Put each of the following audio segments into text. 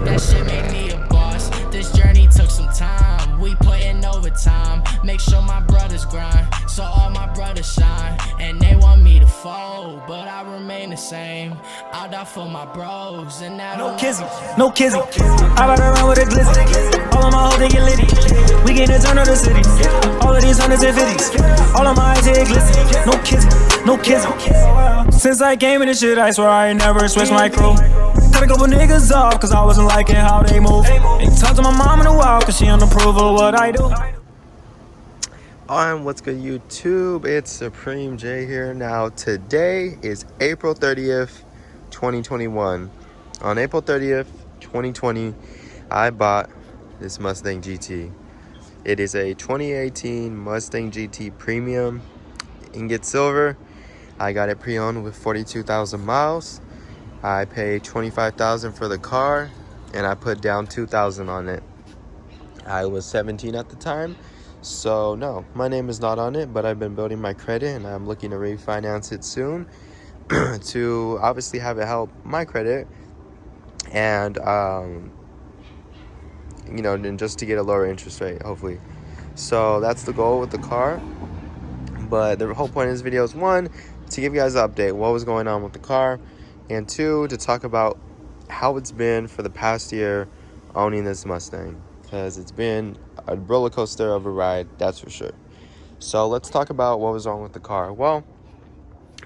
That shit made me a boss. This journey took some time. We put in overtime. Make sure my brothers grind, so all my brothers shine. And they want me to fold, but I remain the same. I'll die for my bros, and that no kizzy, no kizzy. I ride around with a glizzy. All of my hoes they get litty. We get to turn of the city. All of these hundreds and fifties. All of my eyes here glisten. No kizzy, no kizzy. Since I came in this shit, I swear I ain't never switched my crew. Cut a couple niggas off, cause I wasn't liking how they move. Ain't talked to my mom in a while, cause she don't approve of what I do. What's good, YouTube? It's Supreme J here. Now today is April 30th 2021. On April 30th 2020, I bought this Mustang GT. It is a 2018 Mustang GT Premium ingot silver. I got it pre-owned with 42,000 miles. I paid $25,000 for the car, and I put down $2,000 on it. I was 17 at the time. So no, my name is not on it, but I've been building my credit and I'm looking to refinance it soon to obviously have it help my credit and you know, and just to get a lower interest rate, hopefully. So that's the goal with the car. But the whole point of this video is, one, to give you guys an update what was going on with the car, and two, to talk about how it's been for the past year owning this Mustang, because it's been a roller coaster of a ride, that's for sure. So let's talk about what was wrong with the car. Well,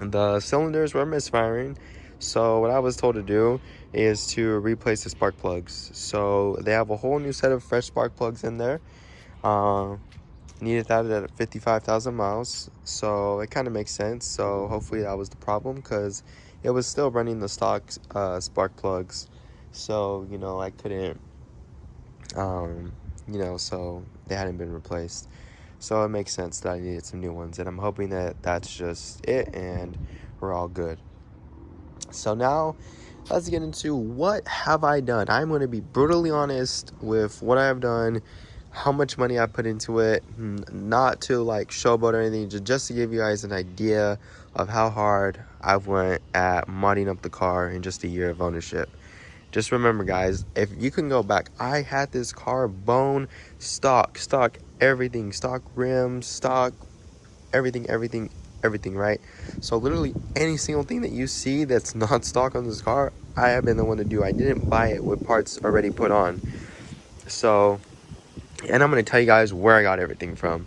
the cylinders were misfiring. So what I was told to do is to replace the spark plugs. So they have a whole new set of fresh spark plugs in there. Needed that at 55,000 miles. So it kind of makes sense. So hopefully that was the problem, because it was still running the stock spark plugs. So, you know, I couldn't, you know, so they hadn't been replaced. So it makes sense that I needed some new ones, and I'm hoping that that's just it and we're all good. So now let's get into what have I done. I'm going to be brutally honest with what I've done, how much money I put into it, not to like showboat or anything, just to give you guys an idea of how hard I've went at modding up the car in just a year of ownership. Just remember, guys, if you can go back, I had this car bone stock everything, stock rims, stock everything, right? So literally any single thing that you see that's not stock on this car, I have been the one to do. I didn't buy it with parts already put on. So, and I'm going to tell you guys where I got everything from.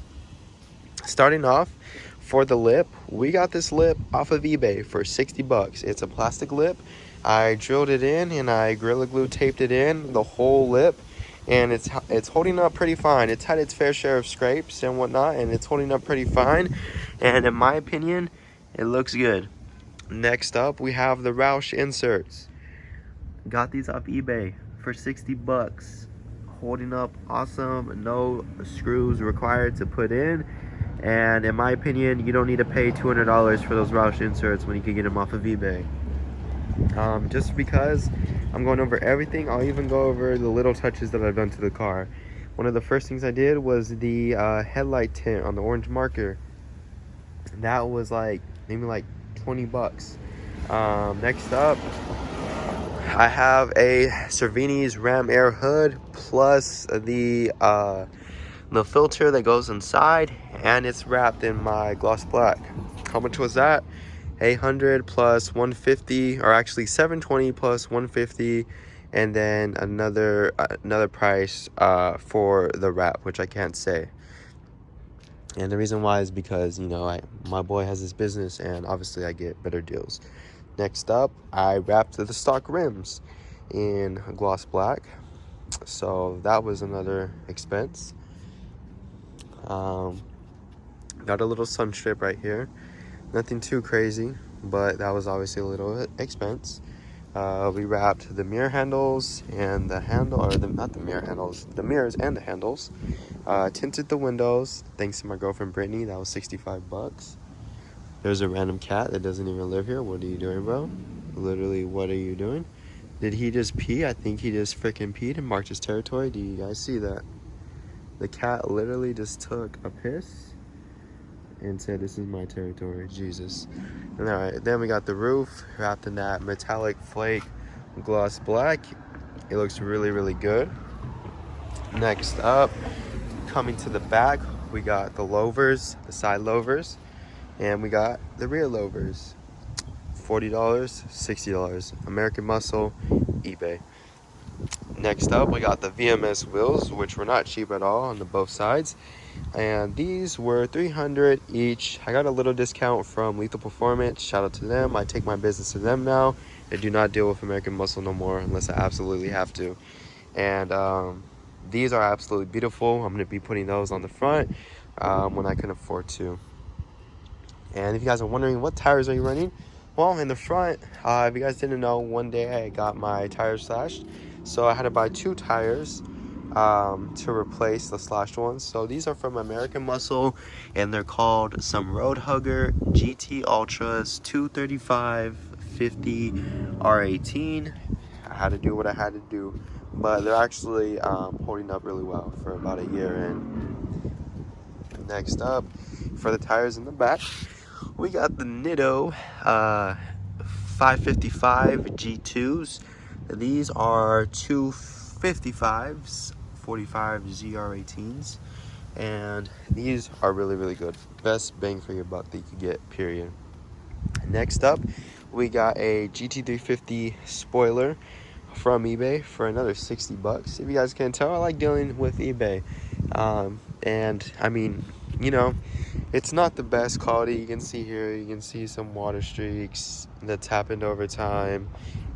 Starting off, for the lip, we got this lip off of eBay for 60 bucks. It's a plastic lip. I drilled it in and I Gorilla Glue taped it in, the whole lip, and it's holding up pretty fine. It's had its fair share of scrapes and whatnot, and it's holding up pretty fine, and in my opinion, it looks good. Next up, we have the Roush inserts. Got these off eBay for 60 bucks. Holding up awesome, no screws required to put in, and in my opinion, you don't need to pay $200 for those Roush inserts when you can get them off of eBay. Just because I'm going over everything, I'll even go over the little touches that I've done to the car. One of the first things I did was the headlight tint on the orange marker. That was like maybe like 20 bucks. Next up, I have a Cervini's Ram Air hood plus the filter that goes inside, and it's wrapped in my gloss black. How much was that? 800 plus 150, or actually 720 plus 150, and then another price for the wrap, which I can't say. And the reason why is because, you know, my boy has his business, and obviously I get better deals. Next up, I wrapped the stock rims in gloss black, so that was another expense. Got a little sun strip right here. Nothing too crazy, but that was obviously a little expense. We wrapped the mirror handles and the handle, or not the mirror handles, the mirrors and the handles. Tinted the windows, thanks to my girlfriend Brittany. That was 65 bucks. There's a random cat that doesn't even live here. What are you doing, bro? Literally, what are you doing? Did he just pee? I think he just freaking peed and marked his territory. Do you guys see that? The cat literally just took a piss and said, "This is my territory." Jesus. And all right, then we got the roof wrapped in that metallic flake gloss black. It looks really, really good. Next up, coming to the back, we got the louvers, the side louvers, and we got the rear louvers. $40, $60, American Muscle, eBay. Next up, we got the VMS wheels, which were not cheap at all on the both sides. And these were $300 each. I got a little discount from Lethal Performance. Shout out to them. I take my business to them now. I do not deal with American Muscle no more unless I absolutely have to. And these are absolutely beautiful. I'm going to be putting those on the front when I can afford to. And if you guys are wondering, what tires are you running? Well, in the front, if you guys didn't know, one day I got my tires slashed. So I had to buy 2 tires to replace the slashed ones. So these are from American Muscle, and they're called some Road Hugger GT Ultras 235/50 R18. I had to do what I had to do, but they're actually holding up really well for about a year. And next up, for the tires in the back, we got the Nitto 555 G2s. These are 255s, 45 ZR18s, and these are really, really good. Best bang for your buck that you could get, period. Next up, we got a Gt350 Spoiler from eBay for another $60. If you guys can't tell, I like dealing with eBay. And I mean, you know, it's not the best quality. You can see here, you can see some water streaks that's happened over time.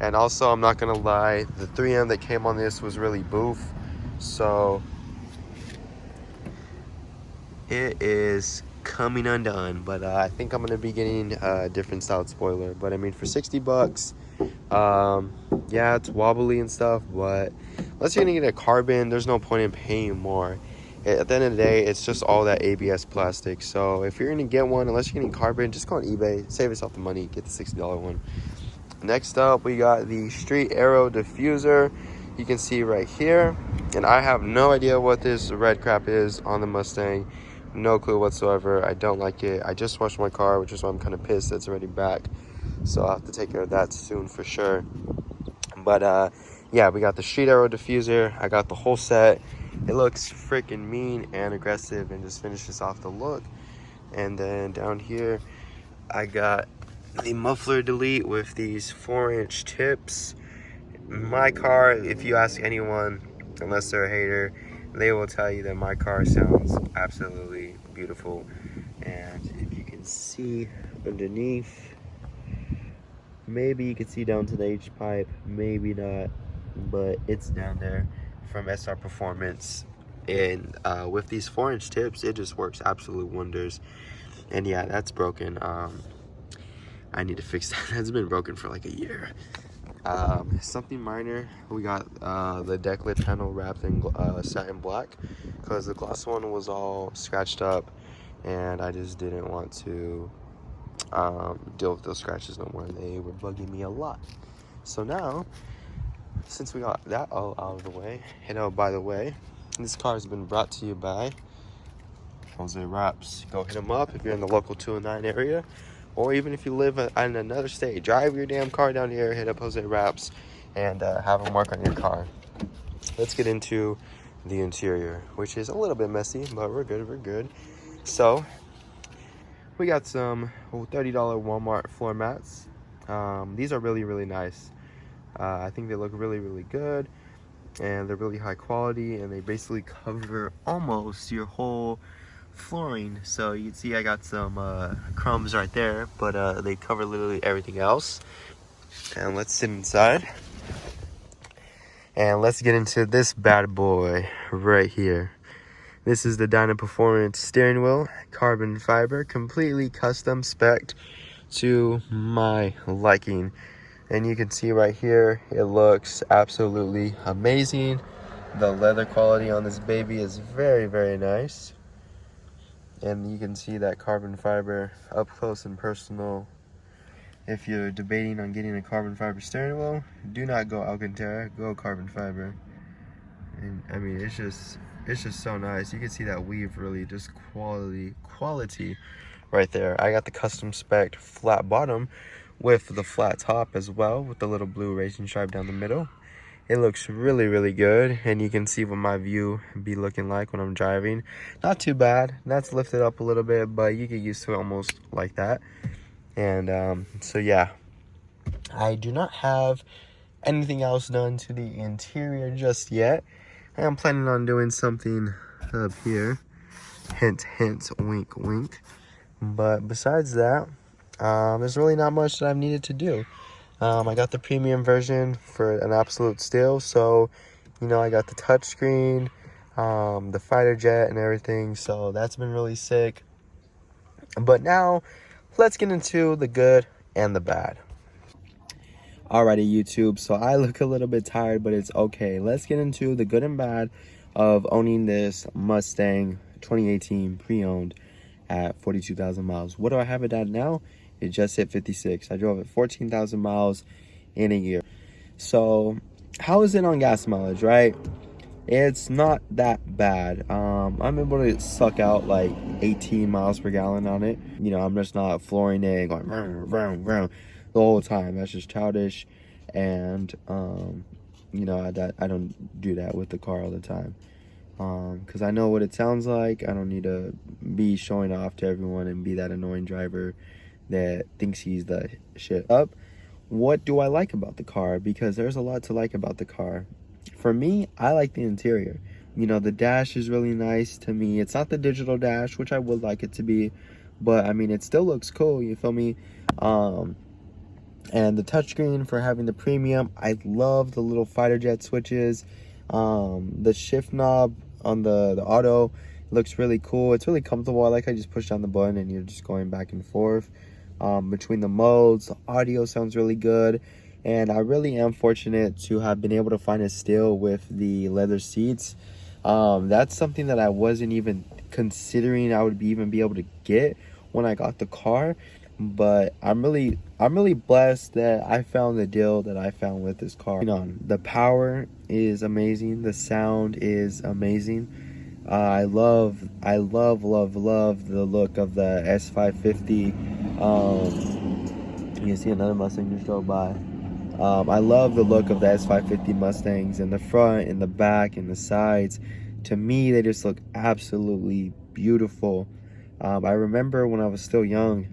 And also, I'm not gonna lie, the 3M that came on this was really boof. So it is coming undone. But I think I'm gonna be getting a different style spoiler. But I mean, for $60, yeah, it's wobbly and stuff, but unless you're gonna get a carbon, there's no point in paying more. At the end of the day, it's just all that ABS plastic. So if you're gonna get one, unless you're getting carbon, just go on eBay, save yourself the money, get the $60 one. Next up, we got the Street Aero Diffuser. You can see right here, and I have no idea what this red crap is on the Mustang. No clue whatsoever. I don't like it. I just washed my car, which is why I'm kind of pissed it's already back. So I'll have to take care of that soon for sure. But yeah, we got the Street Aero Diffuser. I got the whole set. It looks freaking mean and aggressive and just finishes off the look. And then down here, I got the muffler delete with these 4-inch tips. My car, if you ask anyone, unless they're a hater, they will tell you that my car sounds absolutely beautiful. And if you can see underneath, maybe you can see down to the H pipe, maybe not, but it's down there from SR Performance. And with these 4-inch tips, it just works absolute wonders. And yeah, that's broken. I need to fix that. That's been broken for like a year. Something minor, we got the deck lid panel wrapped in satin black because the gloss one was all scratched up, and I just didn't want to deal with those scratches no more. They were bugging me a lot. So now, since we got that all out of the way, you know, by the way, this car has been brought to you by Jose Wraps. Go hit him up if you're in the local 209 area, or even if you live in another state. Drive your damn car down here, hit up Jose Wraps, and have him work on your car. Let's get into the interior, which is a little bit messy, but we're good, we're good. So, we got some $30 Walmart floor mats. These are really, really nice. I think they look really, really good, and they're really high quality, and they basically cover almost your whole flooring. So you can see I got some crumbs right there, but they cover literally everything else. And let's sit inside, and let's get into this bad boy right here. This is the Dyna Performance steering wheel, carbon fiber, completely custom spec'd to my liking. And you can see right here, it looks absolutely amazing. The leather quality on this baby is very, very nice. And you can see that carbon fiber up close and personal. If you're debating on getting a carbon fiber steering wheel, do not go Alcantara, go carbon fiber. And I mean, it's just so nice. You can see that weave really just quality right there. I got the custom spec flat bottom with the flat top as well, with the little blue racing stripe down the middle. It looks really, really good, and you can see what my view be looking like when I'm driving. Not too bad. That's lifted up a little bit, but you get used to it almost like that. And so yeah, I do not have anything else done to the interior just yet. I am planning on doing something up here. Hint, hint, wink, wink. But besides that, there's really not much that I've needed to do. I got the premium version for an absolute steal. So, you know, I got the touchscreen, the fighter jet and everything. So that's been really sick. But now, let's get into the good and the bad. Alrighty, YouTube. So I look a little bit tired, but it's okay. Let's get into the good and bad of owning this Mustang 2018 pre-owned at 42,000 miles. What do I have it at now? It just hit 56. I drove it 14,000 miles in a year. So how is it on gas mileage, right? It's not that bad. I'm able to suck out like 18 miles per gallon on it. You know, I'm just not flooring it and going vroom, vroom, vroom the whole time. That's just childish. And you know, I don't do that with the car all the time. Because I know what it sounds like. I don't need to be showing off to everyone and be that annoying driver that thinks he's the shit up. What do I like about the car? Because there's a lot to like about the car. For me, I like the interior. You know, the dash is really nice to me. It's not the digital dash, which I would like it to be, but I mean, it still looks cool, you feel me? And the touchscreen for having the premium, I love the little fighter jet switches. The shift knob on the auto looks really cool. It's really comfortable. I like how you just push down the button and you're just going back and forth between the modes. The audio sounds really good, and I really am fortunate to have been able to find a steal with the leather seats. That's something that I wasn't even considering I would even be able to get when I got the car. But I'm really blessed that I found the deal that I found with this car. The power is amazing. The sound is amazing. I love the look of the S550. You can see another Mustang just drove by. I love the look of the S550 Mustangs in the front, in the back, in the sides. To me, they just look absolutely beautiful. I remember when I was still young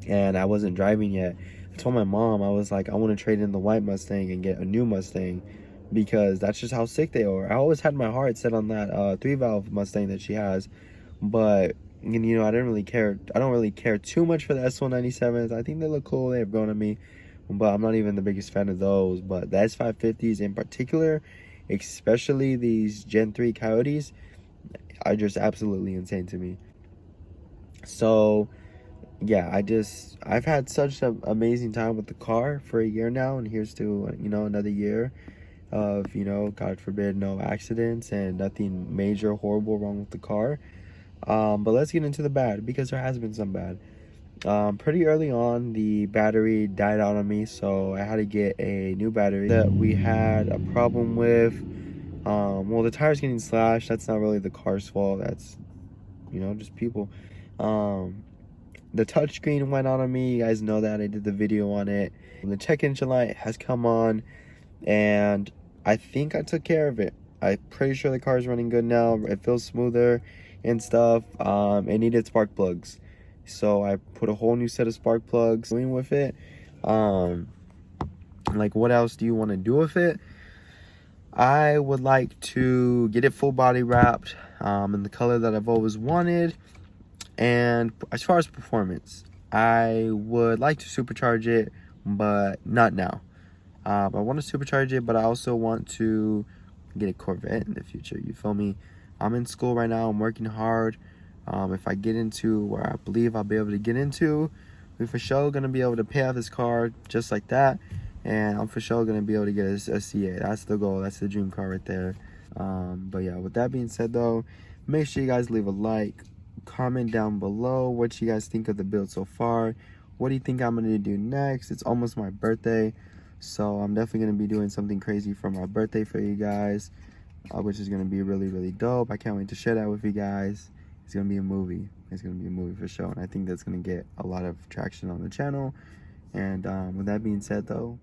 and I wasn't driving yet, I told my mom, I was like, I want to trade in the white Mustang and get a new Mustang, because that's just how sick they are. I always had my heart set on that 3-valve Mustang that she has, but you know, I don't really care too much for the S197s. I think they look cool, they have grown on me, but I'm not even the biggest fan of those. But the S550s in particular, especially these Gen 3 Coyotes, are just absolutely insane to me. So yeah, I've had such an amazing time with the car for a year now, and here's to, you know, another year of, you know, God forbid, no accidents and nothing major horrible wrong with the car. But let's get into the bad, because there has been some bad. Pretty early on, the battery died out on me, so I had to get a new battery that we had a problem with. Well, the tire's getting slashed. That's not really the car's fault. That's, you know, just people. The touchscreen went on me. You guys know that. I did the video on it. The check engine light has come on, and I think I took care of it. I'm pretty sure the car is running good now. It feels smoother and stuff. It needed spark plugs, so I put a whole new set of spark plugs going with it. Like, what else do you want to do with it? I would like to get it full body wrapped in the color that I've always wanted. And as far as performance, I would like to supercharge it, but not now. I want to supercharge it, but I also want to get a Corvette in the future. You feel me? I'm in school right now. I'm working hard. If I get into where I believe I'll be able to get into, we're for sure going to be able to pay off this car just like that. And I'm for sure going to be able to get a C8. That's the goal. That's the dream car right there. But yeah, with that being said, though, make sure you guys leave a like. Comment down below what you guys think of the build so far. What do you think I'm going to do next? It's almost my birthday, so I'm definitely going to be doing something crazy for my birthday for you guys, which is going to be really, really dope. I can't wait to share that with you guys. It's going to be a movie. It's going to be a movie for sure, and I think that's going to get a lot of traction on the channel. And with that being said, though,